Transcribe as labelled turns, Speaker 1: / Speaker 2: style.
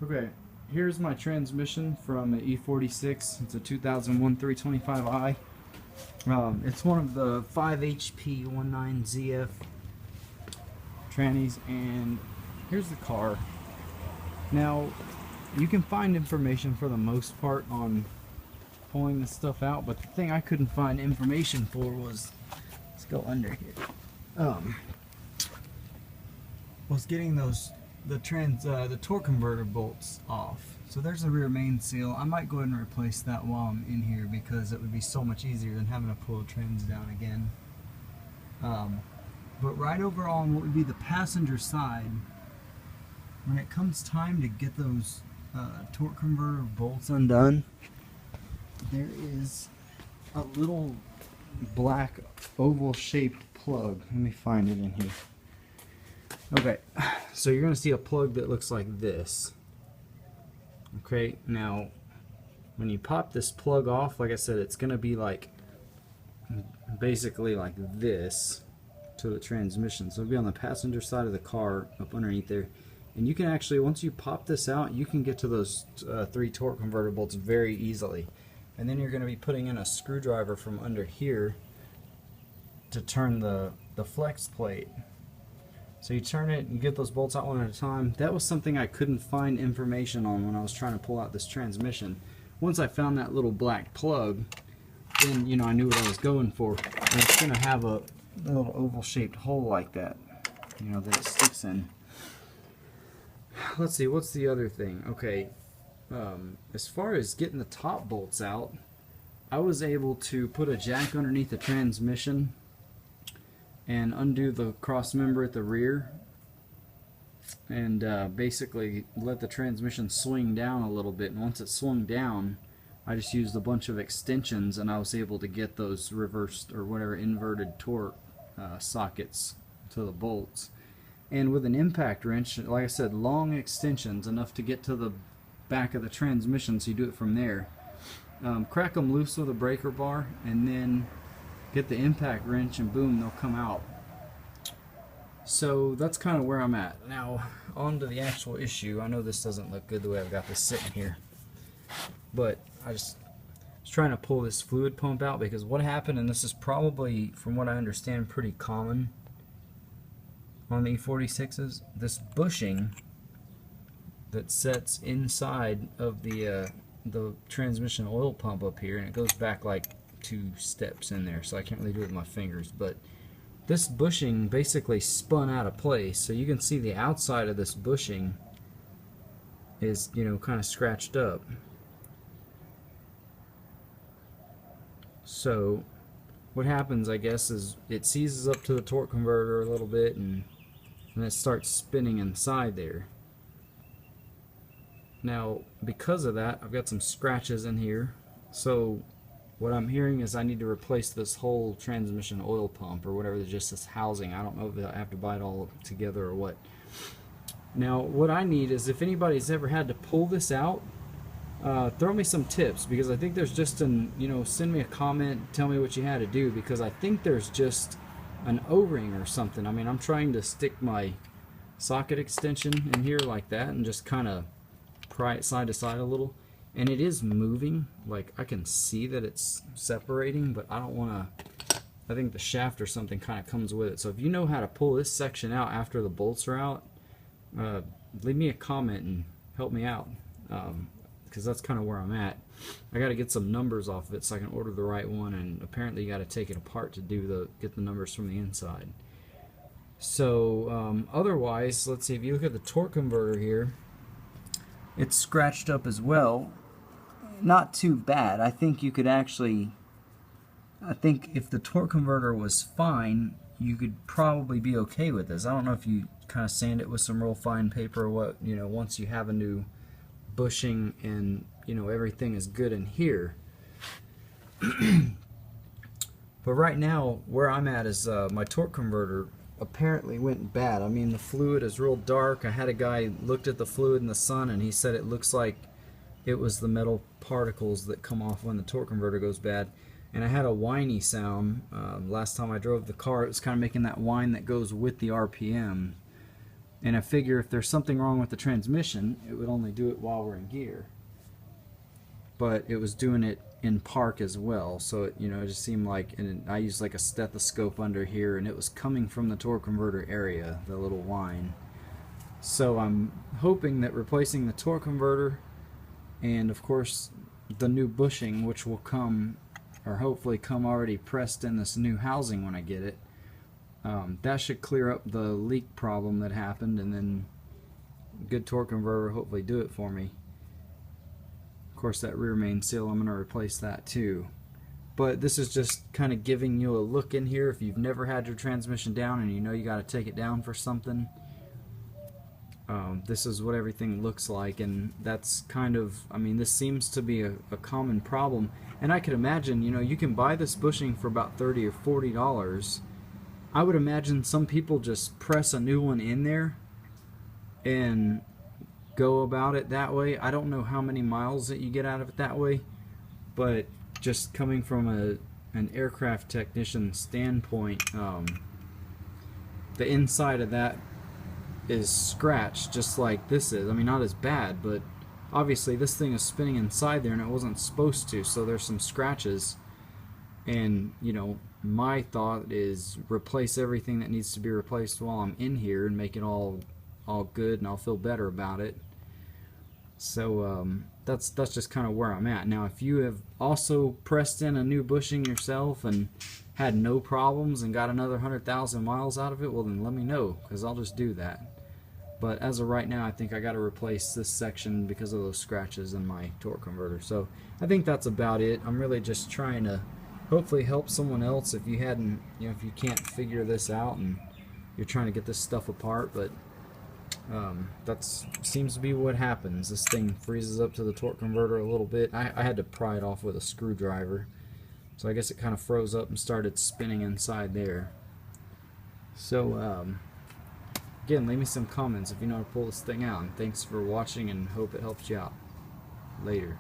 Speaker 1: Okay, here's my transmission from an E46. It's a 2001 325i. It's one of the 5 HP 19ZF trannies, and here's the car. Now, you can find information for the most part on pulling this stuff out, but the thing I couldn't find information for was, let's go under here, was getting the torque converter bolts off. So there's the rear main seal. I might go ahead and replace that while I'm in here because it would be so much easier than having to pull the trans down again. But right over on what would be the passenger side, when it comes time to get those torque converter bolts undone, there is a little black oval shaped plug. Let me find it in here. Okay, so you're going to see a plug that looks like this. Okay, now when you pop this plug off, like I said, it's going to be like basically like this to the transmission. So it'll be on the passenger side of the car up underneath there. And you can actually, once you pop this out, you can get to those 3 torque converter bolts very easily. And then you're going to be putting in a screwdriver from under here to turn the flex plate. So you turn it and get those bolts out one at a time. That was something I couldn't find information on when I was trying to pull out this transmission. Once I found that little black plug, then I knew what I was going for. And it's going to have a little oval shaped hole like that, that it sticks in. Let's see, what's the other thing? Okay, as far as getting the top bolts out, I was able to put a jack underneath the transmission and undo the cross member at the rear and basically let the transmission swing down a little bit. And once it swung down, I just used a bunch of extensions and I was able to get those reversed or whatever inverted torque sockets to the bolts. And with an impact wrench, like I said, long extensions enough to get to the back of the transmission, so you do it from there. Crack them loose with a breaker bar and then get the impact wrench and boom, they'll come out. So that's kind of where I'm at. Now on to the actual issue. I know this doesn't look good the way I've got this sitting here, but I just was trying to pull this fluid pump out because what happened, and this is probably from what I understand pretty common on the E46s, this bushing that sets inside of the transmission oil pump up here, and it goes back like 2 steps in there, so I can't really do it with my fingers, but this bushing basically spun out of place. So you can see the outside of this bushing is kind of scratched up. So what happens, I guess, is it seizes up to the torque converter a little bit and it starts spinning inside there. Now because of that, I've got some scratches in here, so what I'm hearing is I need to replace this whole transmission oil pump or whatever, just this housing. I don't know if I have to buy it all together or what. Now what I need is, if anybody's ever had to pull this out, throw me some tips, because I think there's just send me a comment, tell me what you had to do, because I think there's just an O-ring or something. I mean, I'm trying to stick my socket extension in here like that and just kind of pry it side to side a little, and it is moving. Like I can see that it's separating, but I don't want to. I think the shaft or something kind of comes with it. So if you know how to pull this section out after the bolts are out, leave me a comment and help me out, because that's kind of where I'm at. I got to get some numbers off of it so I can order the right one, and apparently you got to take it apart to get the numbers from the inside. So otherwise, let's see, if you look at the torque converter here, it's scratched up as well. Not too bad. I think you could actually, I think if the torque converter was fine, you could probably be okay with this. I don't know if you kind of sand it with some real fine paper or what, once you have a new bushing and everything is good in here. But right now where I'm at is my torque converter apparently went bad. I mean, the fluid is real dark. I had a guy looked at the fluid in the sun and he said it looks like it was the metal particles that come off when the torque converter goes bad. And I had a whiny sound last time I drove the car. It was kind of making that whine that goes with the RPM. And I figure if there's something wrong with the transmission, it would only do it while we're in gear. But it was doing it in park as well, so it, you know, it just seemed like, and I used like a stethoscope under here, and it was coming from the torque converter area, the little whine. So I'm hoping that replacing the torque converter and of course the new bushing, which will come, or hopefully come already pressed in this new housing when I get it, that should clear up the leak problem that happened, and then good torque converter hopefully do it for me. Of course, that rear main seal, I'm going to replace that too. But this is just kind of giving you a look in here. If you've never had your transmission down and you know you got to take it down for something, this is what everything looks like. And that's kind of, I mean, this seems to be a common problem. And I could imagine, you know, you can buy this bushing for about $30 or $40. I would imagine some people just press a new one in there and go about it that way. I don't know how many miles that you get out of it that way, but just coming from an aircraft technician standpoint, the inside of that is scratched just like this is. I mean, not as bad, but obviously this thing is spinning inside there and it wasn't supposed to, so there's some scratches. And you know, my thought is replace everything that needs to be replaced while I'm in here and make it all good, and I'll feel better about it. So that's just kind of where I'm at. Now, if you have also pressed in a new bushing yourself and had no problems and got another 100,000 miles out of it, well then let me know, because I'll just do that. But as of right now, I think I got to replace this section because of those scratches in my torque converter. So I think that's about it. I'm really just trying to hopefully help someone else if you hadn't, you know, if you can't figure this out and you're trying to get this stuff apart. But that seems to be what happens. This thing freezes up to the torque converter a little bit. I had to pry it off with a screwdriver, so I guess it kind of froze up and started spinning inside there. So again, leave me some comments if you know how to pull this thing out, and thanks for watching and hope it helps you out. Later.